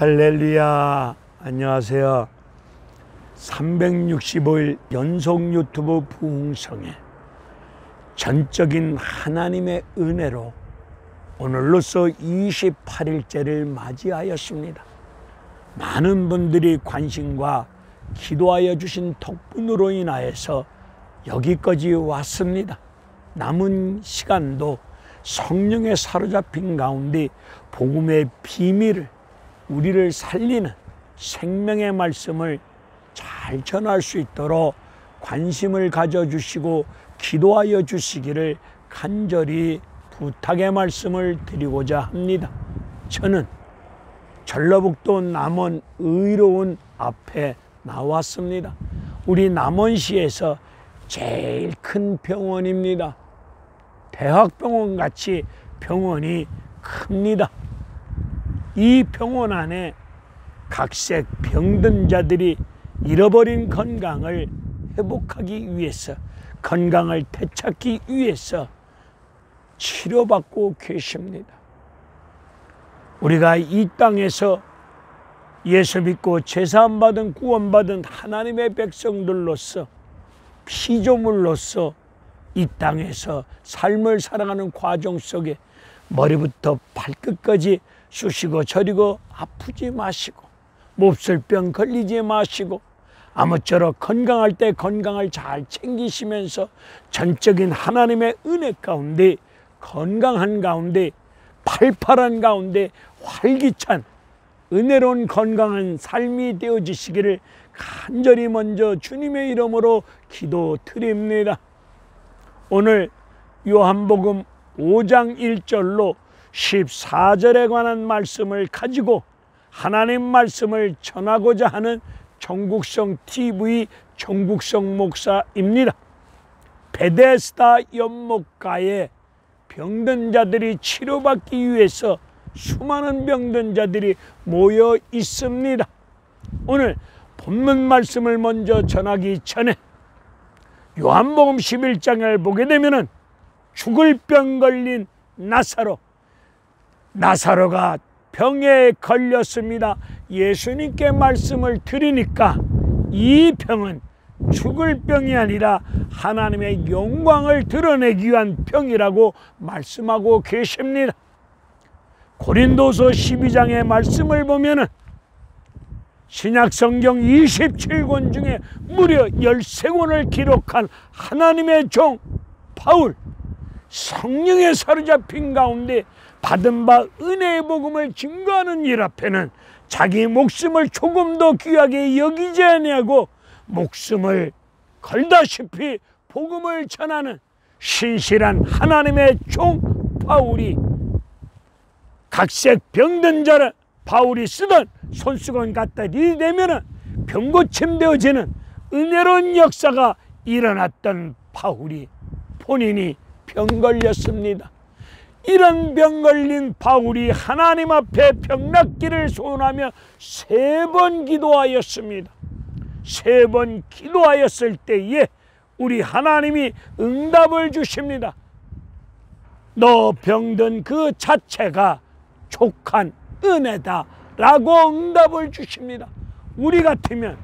할렐루야. 안녕하세요. 365일 연속 유튜브 부흥성에 전적인 하나님의 은혜로 오늘로써 28일째를 맞이하였습니다. 많은 분들이 관심과 기도하여 주신 덕분으로 인하여서 여기까지 왔습니다. 남은 시간도 성령에 사로잡힌 가운데 복음의 비밀을, 우리를 살리는 생명의 말씀을 잘 전할 수 있도록 관심을 가져주시고 기도하여 주시기를 간절히 부탁의 말씀을 드리고자 합니다. 저는 전라북도 남원 의로운 앞에 나왔습니다. 우리 남원시에서 제일 큰 병원입니다. 대학병원 같이 병원이 큽니다. 이 병원 안에 각색 병든 자들이 잃어버린 건강을 회복하기 위해서, 건강을 되찾기 위해서 치료받고 계십니다. 우리가 이 땅에서 예수 믿고 제사함받은 구원받은 하나님의 백성들로서, 피조물로서 이 땅에서 삶을 살아가는 과정 속에 머리부터 발끝까지 쑤시고 저리고 아프지 마시고, 몹쓸병 걸리지 마시고, 아무쪼록 건강할 때 건강을 잘 챙기시면서 전적인 하나님의 은혜 가운데, 건강한 가운데, 팔팔한 가운데 활기찬 은혜로운 건강한 삶이 되어지시기를 간절히 먼저 주님의 이름으로 기도드립니다. 오늘 요한복음 5장 1절로 14절에 관한 말씀을 가지고 하나님 말씀을 전하고자 하는 정국성 TV 정국성 목사입니다. 베데스다 연못가에 병든 자들이 치료받기 위해서 수많은 병든 자들이 모여 있습니다. 오늘 본문 말씀을 먼저 전하기 전에 요한복음 11장을 보게 되면은 죽을 병 걸린 나사로가 병에 걸렸습니다. 예수님께 말씀을 드리니까 이 병은 죽을 병이 아니라 하나님의 영광을 드러내기 위한 병이라고 말씀하고 계십니다. 고린도서 12장의 말씀을 보면은 신약성경 27권 중에 무려 13권을 기록한 하나님의 종 바울, 성령에 사로잡힌 가운데 받은 바 은혜의 복음을 증거하는 일 앞에는 자기 목숨을 조금 더 귀하게 여기지 아니하고 목숨을 걸다시피 복음을 전하는 신실한 하나님의 종 바울이 각색 병든 자를 바울이 쓰던 손수건 갖다 들이대면은 병고침되어지는 은혜로운 역사가 일어났던 바울이 본인이 병 걸렸습니다. 이런 병 걸린 바울이 하나님 앞에 병 낫기를 소원하며 3번 기도하였습니다. 3번 기도하였을 때에 우리 하나님이 응답을 주십니다. 너 병든 그 자체가 족한 은혜다 라고 응답을 주십니다. 우리 같으면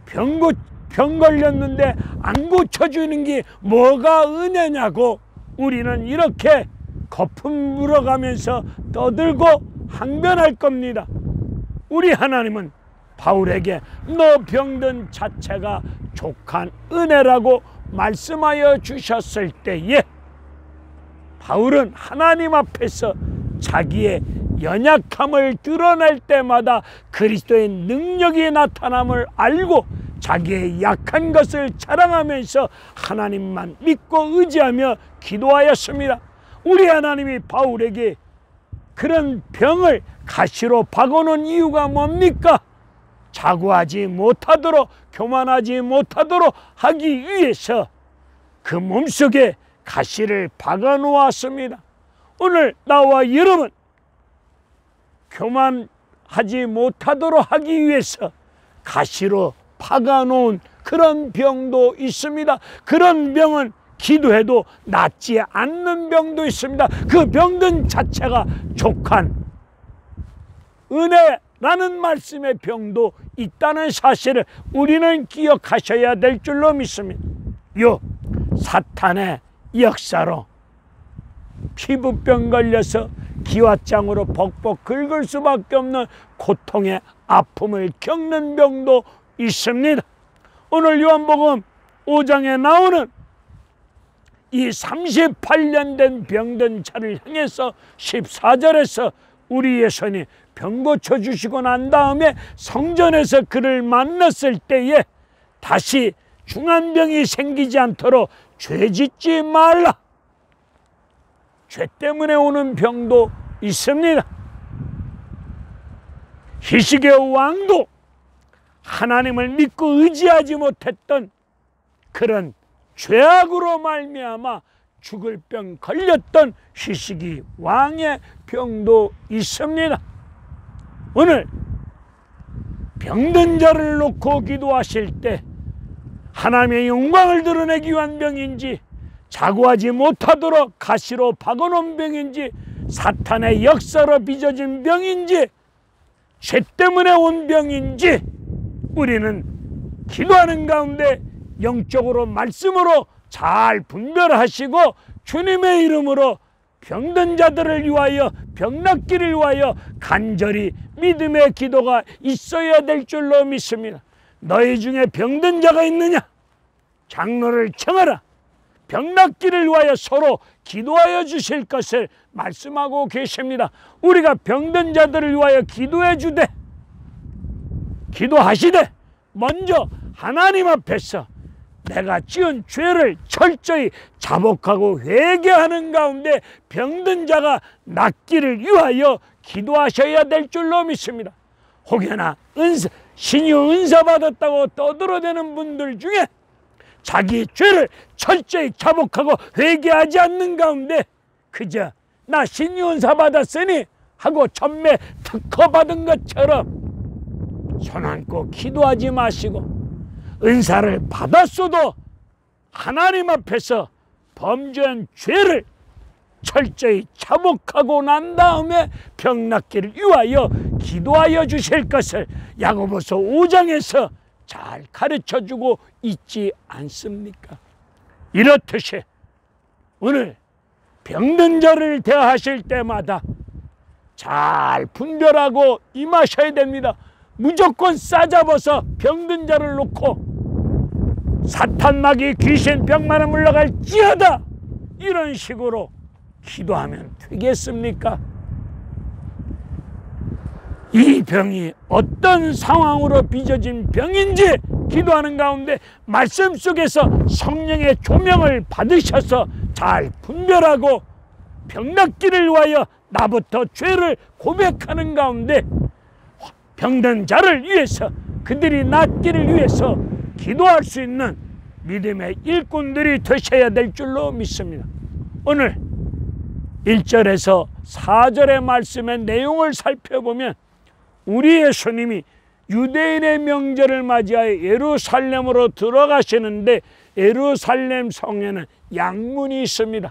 병 걸렸는데 안 고쳐주는 게 뭐가 은혜냐고 우리는 이렇게 거품 물어가면서 떠들고 항변할 겁니다. 우리 하나님은 바울에게 너 병든 자체가 족한 은혜라고 말씀하여 주셨을 때에 바울은 하나님 앞에서 자기의 연약함을 드러낼 때마다 그리스도의 능력이 나타남을 알고 자기의 약한 것을 자랑하면서 하나님만 믿고 의지하며 기도하였습니다. 우리 하나님이 바울에게 그런 병을 가시로 박아놓은 이유가 뭡니까? 자고하지 못하도록, 교만하지 못하도록 하기 위해서 그 몸속에 가시를 박아놓았습니다. 오늘 나와 여러분 교만하지 못하도록 하기 위해서 가시로 박아놓은 그런 병도 있습니다. 그런 병은 기도해도 낫지 않는 병도 있습니다. 그 병든 자체가 족한 은혜 라는 말씀의 병도 있다는 사실을 우리는 기억하셔야 될 줄로 믿습니다. 요 사탄의 역사로 피부병 걸려서 기왓장으로 벅벅 긁을 수밖에 없는 고통의 아픔을 겪는 병도 있습니다. 오늘 요한복음 5장에 나오는 이 38년 된 병든 자를 향해서 14절에서 우리 예수님 병 고쳐주시고 난 다음에 성전에서 그를 만났을 때에 다시 중한병이 생기지 않도록 죄짓지 말라. 죄 때문에 오는 병도 있습니다. 히스기야 왕도 하나님을 믿고 의지하지 못했던 그런 죄악으로 말미암아 죽을 병 걸렸던 히스기 왕의 병도 있습니다. 오늘 병든 자를 놓고 기도하실 때 하나님의 영광을 드러내기 위한 병인지, 자고하지 못하도록 가시로 박아놓은 병인지, 사탄의 역사로 빚어진 병인지, 죄 때문에 온 병인지, 우리는 기도하는 가운데 영적으로 말씀으로 잘 분별하시고 주님의 이름으로 병든 자들을 위하여, 병 낫기를 위하여 간절히 믿음의 기도가 있어야 될 줄로 믿습니다. 너희 중에 병든 자가 있느냐? 장로를 청하라. 병 낫기를 위하여 서로 기도하여 주실 것을 말씀하고 계십니다. 우리가 병든 자들을 위하여 기도해 주되, 기도하시되 먼저 하나님 앞에서 내가 지은 죄를 철저히 자복하고 회개하는 가운데 병든 자가 낫기를 위하여 기도하셔야 될 줄로 믿습니다. 혹여나 신유 은사 받았다고 떠들어대는 분들 중에 자기 죄를 철저히 자복하고 회개하지 않는 가운데 그저 나 신유 은사 받았으니 하고 전매 특허 받은 것처럼 손 얹고 기도하지 마시고, 은사를 받았어도 하나님 앞에서 범죄한 죄를 철저히 자복하고 난 다음에 병 낫기를 위하여 기도하여 주실 것을 야고보서 5장에서 잘 가르쳐주고 있지 않습니까? 이렇듯이 오늘 병든 자를 대하실 때마다 잘 분별하고 임하셔야 됩니다. 무조건 싸잡아서 병든 자를 놓고 사탄 마귀 귀신 병만은 물러갈지어다 이런 식으로 기도하면 되겠습니까? 이 병이 어떤 상황으로 빚어진 병인지 기도하는 가운데 말씀 속에서 성령의 조명을 받으셔서 잘 분별하고 병 낫기를 위하여 나부터 죄를 고백하는 가운데 병든 자를 위해서, 그들이 낫기를 위해서 기도할 수 있는 믿음의 일꾼들이 되셔야 될 줄로 믿습니다. 오늘 1절에서 4절의 말씀의 내용을 살펴보면 우리 예수님이 유대인의 명절을 맞이하여 예루살렘으로 들어가시는데 예루살렘 성에는 양문이 있습니다.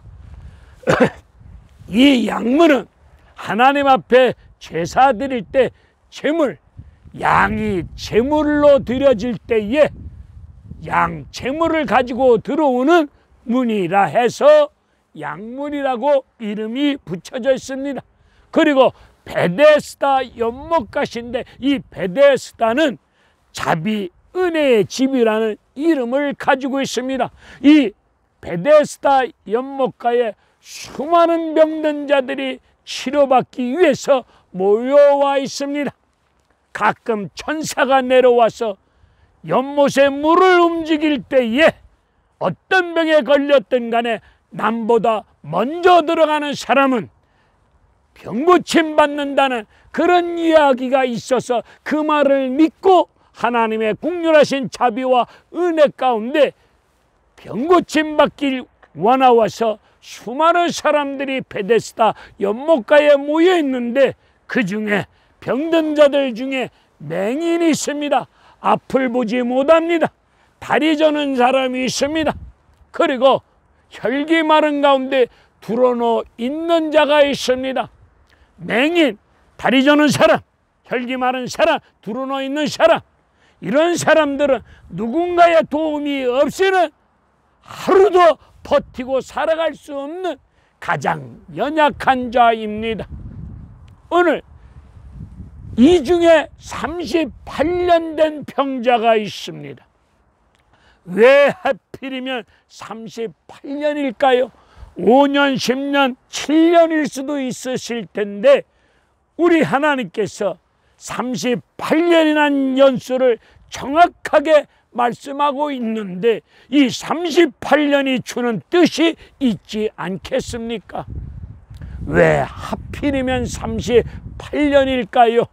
이 양문은 하나님 앞에 제사 드릴 때 양이 제물로 드려질 때에 양 제물을 가지고 들어오는 문이라 해서 양문이라고 이름이 붙여져 있습니다. 그리고 베데스다 연못가신데 이 베데스다는 자비 은혜의 집이라는 이름을 가지고 있습니다. 이 베데스다 연못가에 수많은 병든 자들이 치료받기 위해서 모여와 있습니다. 가끔 천사가 내려와서 연못의 물을 움직일 때에 어떤 병에 걸렸든 간에 남보다 먼저 들어가는 사람은 병고침 받는다는 그런 이야기가 있어서 그 말을 믿고 하나님의 국률하신 자비와 은혜 가운데 병고침 받길 원하와서 수많은 사람들이 베데스다 연못가에 모여 있는데 그 중에 병든 자들 중에 맹인이 있습니다. 앞을 보지 못합니다. 다리 저는 사람이 있습니다. 그리고 혈기 마른 가운데 드러누워 있는 자가 있습니다. 맹인, 다리 저는 사람, 혈기 마른 사람, 두루누워 있는 사람, 이런 사람들은 누군가의 도움이 없이는 하루도 버티고 살아갈 수 없는 가장 연약한 자입니다. 오늘 이 중에 38년 된 병자가 있습니다. 왜 하필이면 38년일까요? 5년, 10년, 7년일 수도 있으실 텐데 우리 하나님께서 38년이라는 연수를 정확하게 말씀하고 있는데 이 38년이 주는 뜻이 있지 않겠습니까? 왜 하필이면 38년일까요?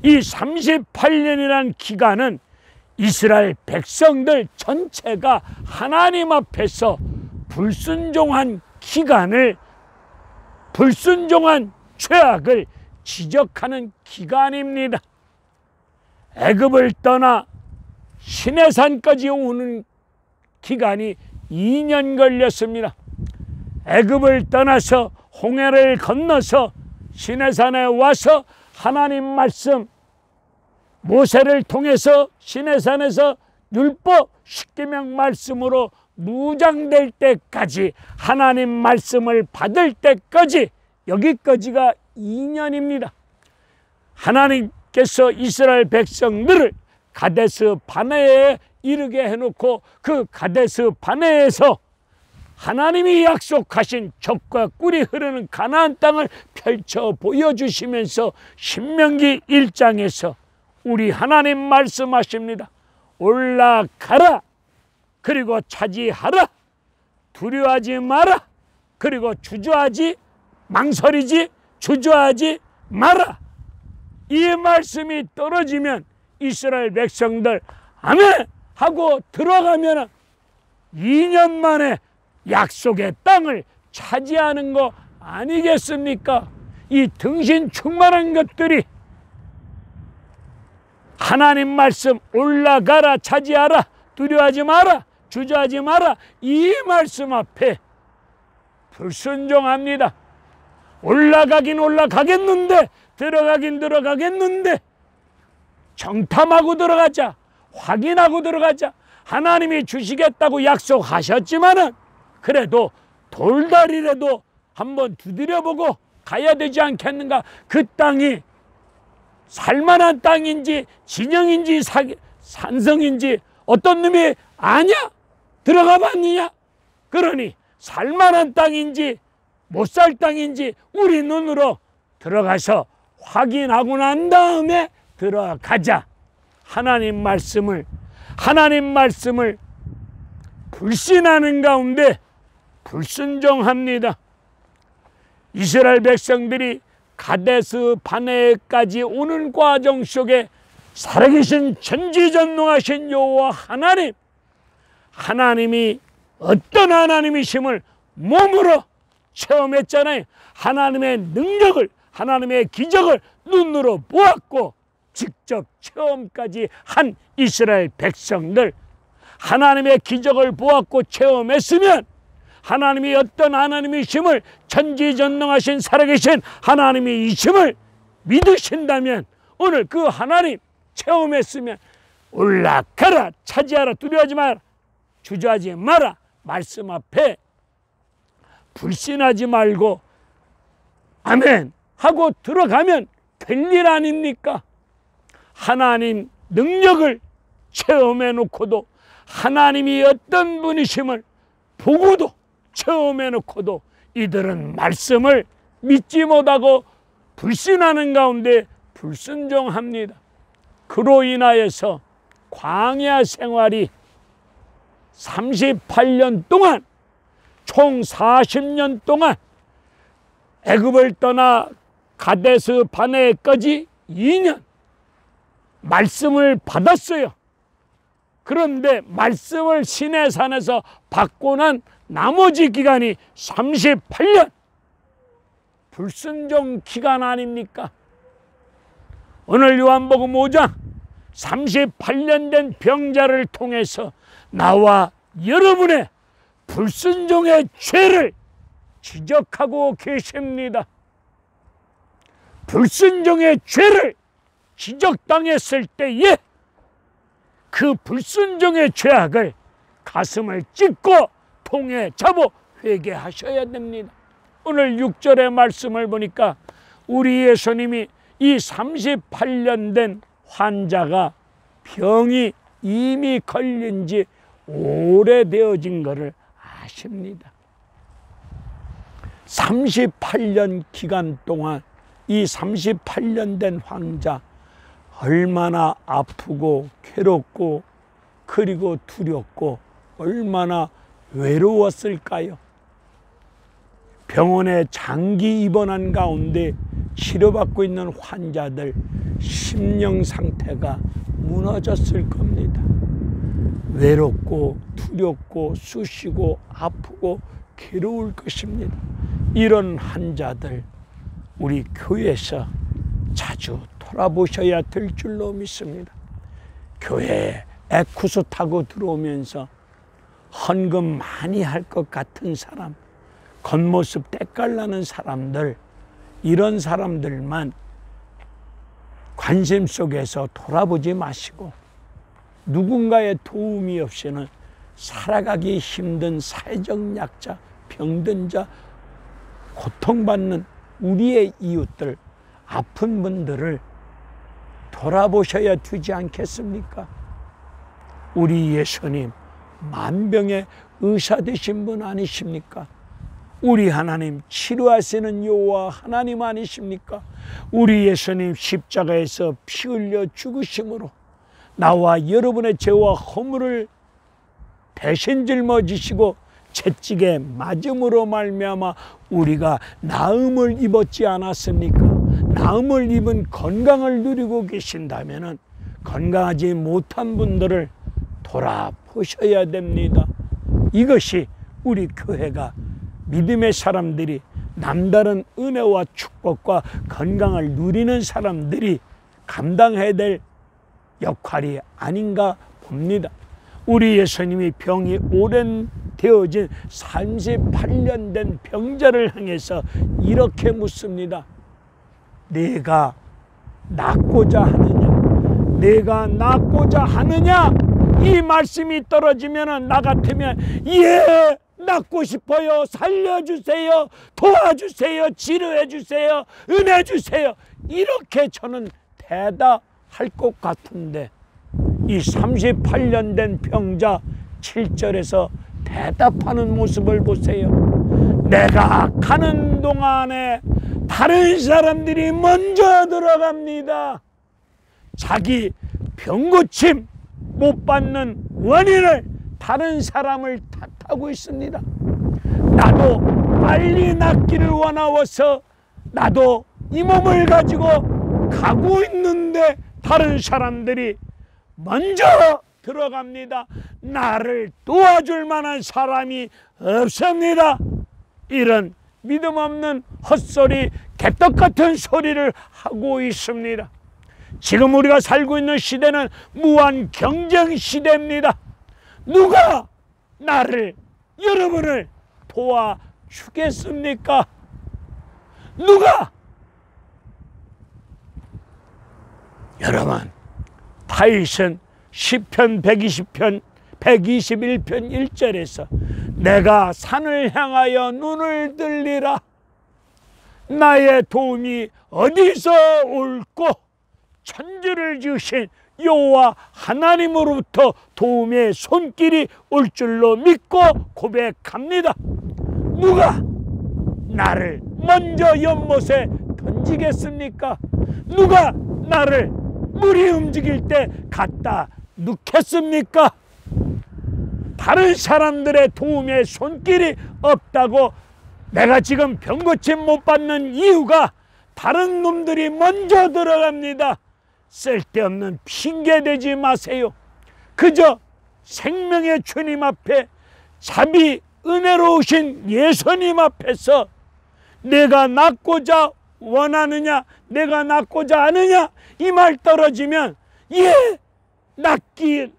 이 38년이라는 기간은 이스라엘 백성들 전체가 하나님 앞에서 불순종한 기간을, 불순종한 죄악을 지적하는 기간입니다. 애굽을 떠나 시내산까지 오는 기간이 2년 걸렸습니다. 애굽을 떠나서 홍해를 건너서 시내산에 와서 하나님 말씀, 모세를 통해서 시내산에서 율법 십계명 말씀으로 무장될 때까지, 하나님 말씀을 받을 때까지, 여기까지가 2년입니다. 하나님께서 이스라엘 백성들을 가데스 바네에 이르게 해놓고 그 가데스 바네에서 하나님이 약속하신 젖과 꿀이 흐르는 가나안 땅을 펼쳐 보여주시면서 신명기 1장에서 우리 하나님 말씀하십니다. 올라가라, 그리고 차지하라, 두려워하지 마라, 그리고 주저하지, 망설이지, 주저하지 마라. 이 말씀이 떨어지면 이스라엘 백성들 아멘 하고 들어가면 2년 만에 약속의 땅을 차지하는 거 아니겠습니까? 이 등신 충만한 것들이 하나님 말씀, 올라가라, 차지하라, 두려워하지 마라, 주저하지 마라, 이 말씀 앞에 불순종합니다. 올라가긴 올라가겠는데, 들어가긴 들어가겠는데, 정탐하고 들어가자, 확인하고 들어가자. 하나님이 주시겠다고 약속하셨지만은 그래도 돌다리라도 한번 두드려보고 가야 되지 않겠는가? 그 땅이 살만한 땅인지 진영인지 산성인지 어떤 놈이 아냐? 들어가 봤느냐? 그러니 살만한 땅인지 못 살 땅인지 우리 눈으로 들어가서 확인하고 난 다음에 들어가자. 하나님 말씀을 불신하는 가운데 불순종합니다. 이스라엘 백성들이 가데스 바네까지 오는 과정 속에 살아계신 전지전능하신 여호와 하나님이 어떤 하나님이심을 몸으로 체험했잖아요. 하나님의 능력을, 하나님의 기적을 눈으로 보았고 직접 체험까지 한 이스라엘 백성들, 하나님의 기적을 보았고 체험했으면 하나님이 어떤 하나님이심을, 전지전능하신 살아계신 하나님이심을 믿으신다면 오늘 그 하나님 체험했으면 올라가라, 차지하라, 두려워하지 마라, 주저하지 마라 말씀 앞에 불신하지 말고 아멘 하고 들어가면 될 일 아닙니까? 하나님 능력을 체험해 놓고도, 하나님이 어떤 분이심을 보고도 체험해 놓고도 이들은 말씀을 믿지 못하고 불신하는 가운데 불순종합니다. 그로 인하여서 광야 생활이 38년 동안, 총 40년 동안 애굽을 떠나 가데스 바네까지 2년 말씀을 받았어요. 그런데 말씀을 시내산에서 받고 난 나머지 기간이 38년, 불순종 기간 아닙니까? 오늘 요한복음 5장 38년 된 병자를 통해서 나와 여러분의 불순종의 죄를 지적하고 계십니다. 불순종의 죄를 지적당했을 때에 그 불순종의 죄악을 가슴을 찢고 통에 잡아 회개하셔야 됩니다. 오늘 6절의 말씀을 보니까 우리 예수님이 이 38년 된 환자가 병이 이미 걸린 지 오래되어진 것을 아십니다. 38년 기간 동안 이 38년 된 환자 얼마나 아프고 괴롭고 그리고 두렵고 얼마나 외로웠을까요? 병원에 장기 입원한 가운데 치료받고 있는 환자들 심령 상태가 무너졌을 겁니다. 외롭고 두렵고 쑤시고 아프고 괴로울 것입니다. 이런 환자들 우리 교회에서 자주 돌아보셔야 될 줄로 믿습니다. 교회에 에쿠스 타고 들어오면서 헌금 많이 할 것 같은 사람, 겉모습 때깔나는 사람들, 이런 사람들만 관심 속에서 돌아보지 마시고 누군가의 도움이 없이는 살아가기 힘든 사회적 약자, 병든 자, 고통받는 우리의 이웃들, 아픈 분들을 돌아보셔야 되지 않겠습니까? 우리 예수님 만병의 의사 되신 분 아니십니까? 우리 하나님 치료하시는 여호와 하나님 아니십니까? 우리 예수님 십자가에서 피 흘려 죽으심으로 나와 여러분의 죄와 허물을 대신 짊어지시고 채찍에 맞음으로 말미암아 우리가 나음을 입었지 않았습니까? 나음을 입은 건강을 누리고 계신다면 건강하지 못한 분들을 돌아보셔야 됩니다. 이것이 우리 교회가 믿음의 사람들이 남다른 은혜와 축복과 건강을 누리는 사람들이 감당해야 될 역할이 아닌가 봅니다. 우리 예수님이 병이 오랜 되어진 38년 된 병자를 향해서 이렇게 묻습니다. 내가 낫고자 하느냐? 내가 낫고자 하느냐? 이 말씀이 떨어지면 나 같으면 예! 낫고 싶어요. 살려주세요. 도와주세요. 치료해주세요. 은혜 주세요. 이렇게 저는 대답할 것 같은데 이 38년 된 병자 7절에서 대답하는 모습을 보세요. 내가 가는 동안에 다른 사람들이 먼저 들어갑니다. 자기 병고침 못 받는 원인을 다른 사람을 탓하고 있습니다. 나도 빨리 낫기를 원하워서 나도 이 몸을 가지고 가고 있는데 다른 사람들이 먼저 들어갑니다. 나를 도와줄 만한 사람이 없습니다. 이런 믿음 없는 헛소리, 개떡 같은 소리를 하고 있습니다. 지금 우리가 살고 있는 시대는 무한 경쟁 시대입니다. 누가 나를, 여러분을 도와주겠습니까? 누가? 여러분, 다윗은 시편 120편 121편 1절에서 내가 산을 향하여 눈을 들리라. 나의 도움이 어디서 올꼬? 천지를 지으신 여호와 하나님으로부터 도움의 손길이 올 줄로 믿고 고백합니다. 누가 나를 먼저 연못에 던지겠습니까? 누가 나를 물이 움직일 때 갖다 넣겠습니까? 다른 사람들의 도움의 손길이 없다고 내가 지금 병고침 못 받는 이유가 다른 놈들이 먼저 들어갑니다. 쓸데없는 핑계 대지 마세요. 그저 생명의 주님 앞에 자비 은혜로우신 예수님 앞에서 내가 낫고자 원하느냐, 내가 낫고자 하느냐, 이 말 떨어지면 예,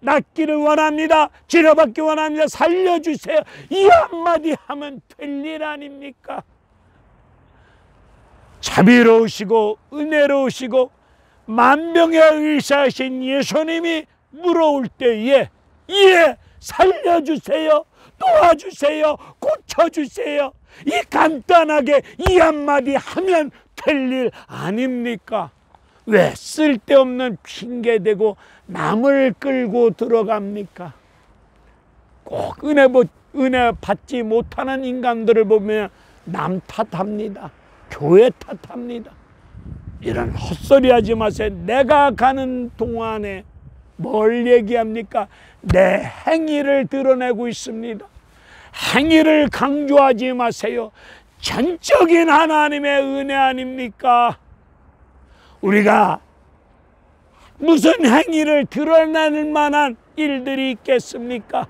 낫기를 원합니다. 치료받기 원합니다. 살려주세요. 이 한마디 하면 될 일 아닙니까? 자비로우시고 은혜로우시고 만병의 의사이신 예수님이 물어올 때에 예, 살려주세요, 도와주세요, 고쳐주세요, 이 간단하게 이 한마디 하면 될 일 아닙니까? 왜 쓸데없는 핑계대고 남을 끌고 들어갑니까? 꼭 은혜 받지 못하는 인간들을 보면 남 탓합니다. 교회 탓합니다. 이런 헛소리 하지 마세요. 내가 가는 동안에 뭘 얘기합니까? 내 행위를 드러내고 있습니다. 행위를 강조하지 마세요. 전적인 하나님의 은혜 아닙니까? 우리가 무슨 행위를 드러낼 만한 일들이 있겠습니까?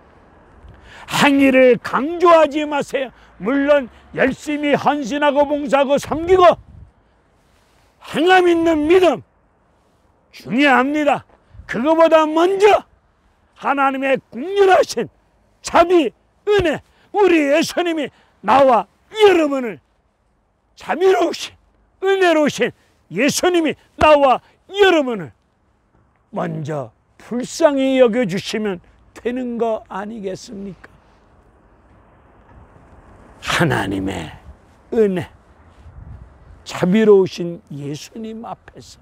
행위를 강조하지 마세요. 물론 열심히 헌신하고 봉사하고 섬기고 행함 있는 믿음 중요합니다. 그거보다 먼저 하나님의 국률하신 자비, 은혜, 우리 예수님이 나와 여러분을, 자비로우신 은혜로우신 예수님이 나와 여러분을 먼저 불쌍히 여겨주시면 되는 거 아니겠습니까? 하나님의 은혜, 자비로우신 예수님 앞에서,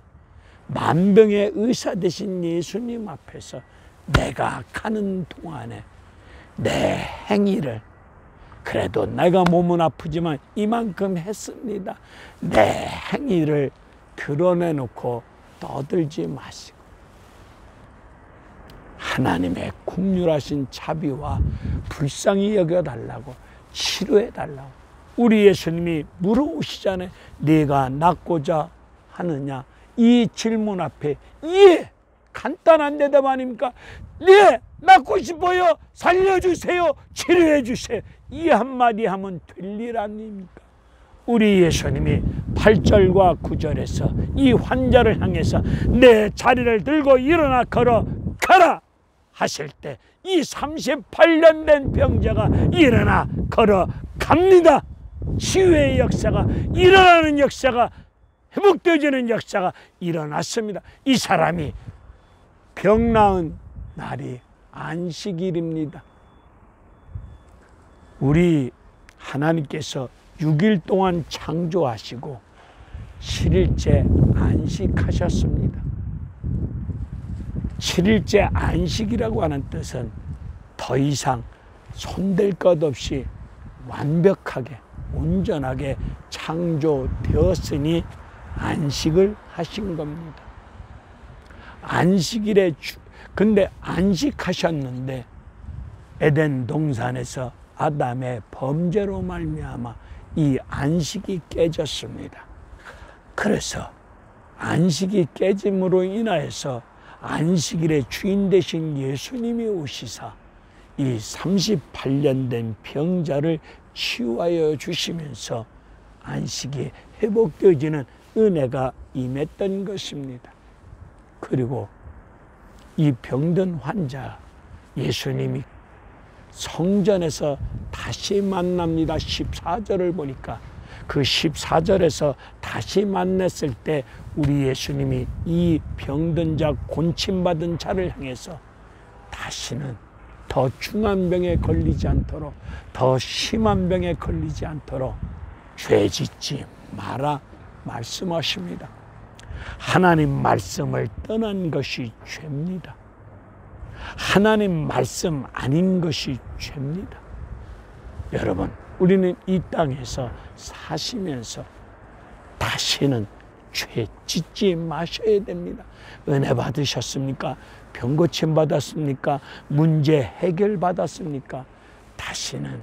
만병의 의사 되신 예수님 앞에서 내가 가는 동안에 내 행위를, 그래도 내가 몸은 아프지만 이만큼 했습니다, 내 행위를 드러내놓고 떠들지 마시고 하나님의 긍휼하신 자비와 불쌍히 여겨달라고, 치료해달라고. 우리 예수님이 물어오시잖아요. 네가 낫고자 하느냐? 이 질문 앞에 예, 간단한 대답 아닙니까? 네, 낫고 싶어요. 살려주세요. 치료해주세요. 이 한마디 하면 될 일 아닙니까? 우리 예수님이 8절과 9절에서 이 환자를 향해서 내 자리를 들고 일어나 걸어가라 하실 때 이 38년 된 병자가 일어나 걸어갑니다. 치유의 역사가 일어나는 역사가, 회복되어지는 역사가 일어났습니다. 이 사람이 병 나은 날이 안식일입니다. 우리 하나님께서 6일 동안 창조하시고 7일째 안식하셨습니다. 7일째 안식이라고 하는 뜻은 더 이상 손댈 것 없이 완벽하게 온전하게 창조되었으니 안식을 하신 겁니다. 안식일에 근데 안식하셨는데 에덴 동산에서 아담의 범죄로 말미암아 이 안식이 깨졌습니다. 그래서 안식이 깨짐으로 인하여서 안식일의 주인 되신 예수님이 오시사 이 38년 된 병자를 치유하여 주시면서 안식이 회복되어지는 은혜가 임했던 것입니다. 그리고 이 병든 환자 예수님이 성전에서 다시 만납니다. 14절을 보니까 그 14절에서 다시 만났을 때 우리 예수님이 이 병든 자, 곤침받은 자를 향해서 다시는 더 중한 병에 걸리지 않도록, 더 심한 병에 걸리지 않도록 죄 짓지 마라 말씀하십니다. 하나님 말씀을 떠난 것이 죄입니다. 하나님 말씀 아닌 것이 죄입니다. 여러분, 우리는 이 땅에서 사시면서 다시는 죄 짓지 마셔야 됩니다. 은혜 받으셨습니까? 병 고침 받았습니까? 문제 해결 받았습니까? 다시는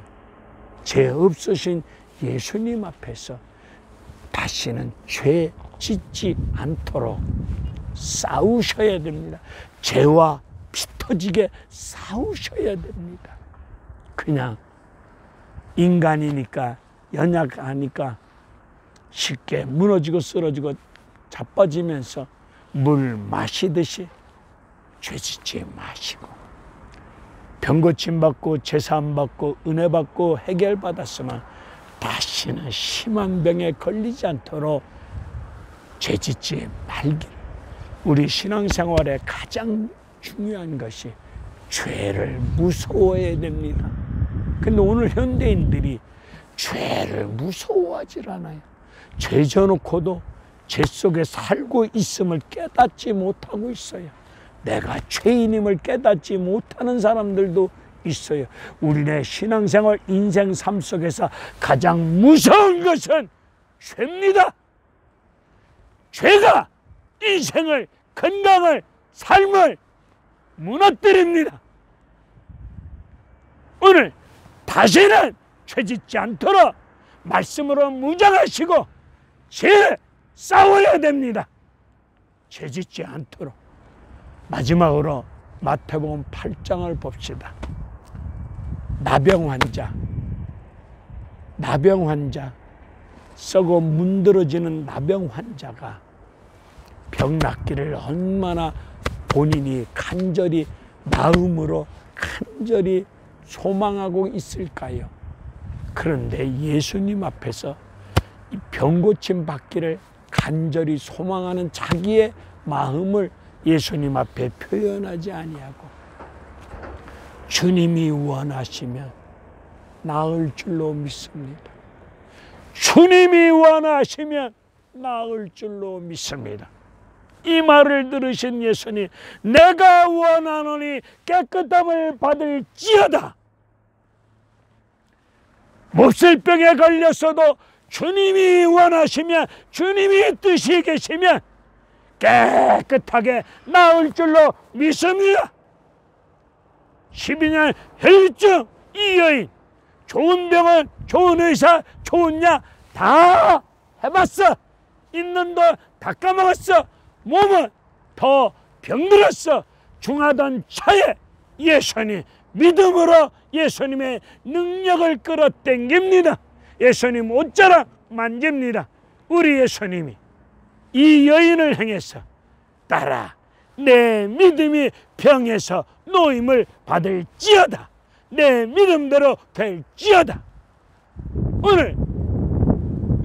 죄 없으신 예수님 앞에서 다시는 죄 짓지 않도록 싸우셔야 됩니다. 죄와 피 터지게 싸우셔야 됩니다. 그냥 인간이니까, 연약하니까 쉽게 무너지고 쓰러지고 자빠지면서 물 마시듯이 죄 짓지 마시고, 병 고침 받고 제사함 받고 은혜 받고 해결 받았으면 다시는 심한 병에 걸리지 않도록 죄 짓지 말기를 우리 신앙생활에 가장 중요한 것이 죄를 무서워해야 됩니다. 근데 오늘 현대인들이 죄를 무서워하질 않아요. 죄 져놓고도 죄 속에 살고 있음을 깨닫지 못하고 있어요. 내가 죄인임을 깨닫지 못하는 사람들도 있어요. 우리네 신앙생활 인생 삶 속에서 가장 무서운 것은 죄입니다. 죄가 인생을, 건강을, 삶을 무너뜨립니다. 오늘 다시는 죄짓지 않도록 말씀으로 무장하시고 죄 싸워야 됩니다. 죄짓지 않도록. 마지막으로 마태복음 8장을 봅시다. 나병 환자, 썩어 문드러지는 나병 환자가 병 낫기를 얼마나 본인이 간절히 마음으로 간절히 소망하고 있을까요? 그런데 예수님 앞에서 이 병 고침 받기를 간절히 소망하는 자기의 마음을 예수님 앞에 표현하지 아니하고 주님이 원하시면 나을 줄로 믿습니다. 주님이 원하시면 나을 줄로 믿습니다. 이 말을 들으신 예수님, 내가 원하노니 깨끗함을 받을지어다. 몹쓸 병에 걸렸어도 주님이 원하시면, 주님이 뜻이 계시면 깨끗하게 나을 줄로 믿습니다. 12년 혈증 이 여인, 좋은 병원, 좋은 의사, 좋은 약 다 해봤어. 있는 거 다 까먹었어. 몸은 더 병들었어. 중하던 차에 예수님 믿음으로 예수님의 능력을 끌어당깁니다. 예수님 옷자락 만집니다. 우리 예수님이 이 여인을 향해서 따라 내 믿음이 병에서 노임을 받을지어다. 내 믿음대로 될지어다. 오늘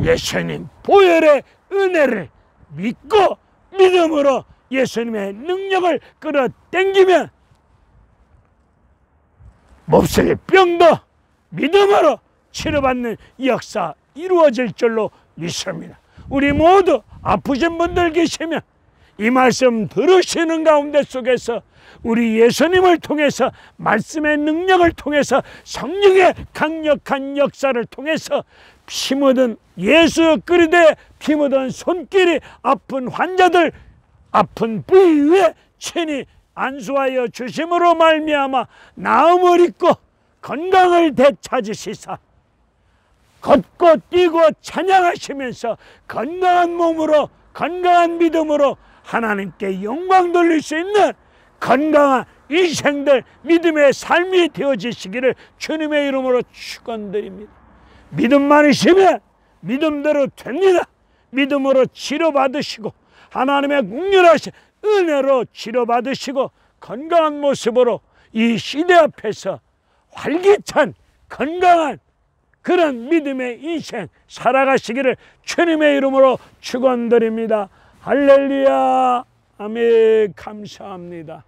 예수님 보혈의 은혜를 믿고 믿음으로 예수님의 능력을 끌어당기면 몹쓸 병도 믿음으로 치료받는 역사 이루어질 줄로 믿습니다. 우리 모두 아프신 분들 계시면 이 말씀 들으시는 가운데 속에서 우리 예수님을 통해서, 말씀의 능력을 통해서, 성령의 강력한 역사를 통해서 피 묻은 예수 그리스도의 피 묻은 손길이 아픈 환자들, 아픈 부위 위에 친히 안수하여 주심으로 말미암아 나음을 입고 건강을 되찾으시사 걷고 뛰고 찬양하시면서 건강한 몸으로, 건강한 믿음으로 하나님께 영광 돌릴 수 있는 건강한 인생들, 믿음의 삶이 되어지시기를 주님의 이름으로 축원드립니다. 믿음만 있으면 믿음대로 됩니다. 믿음으로 치료받으시고 하나님의 국률하신 은혜로 치료받으시고 건강한 모습으로 이 시대 앞에서 활기찬 건강한 그런 믿음의 인생 살아가시기를 주님의 이름으로 축원드립니다. 할렐루야. 아멘. 감사합니다.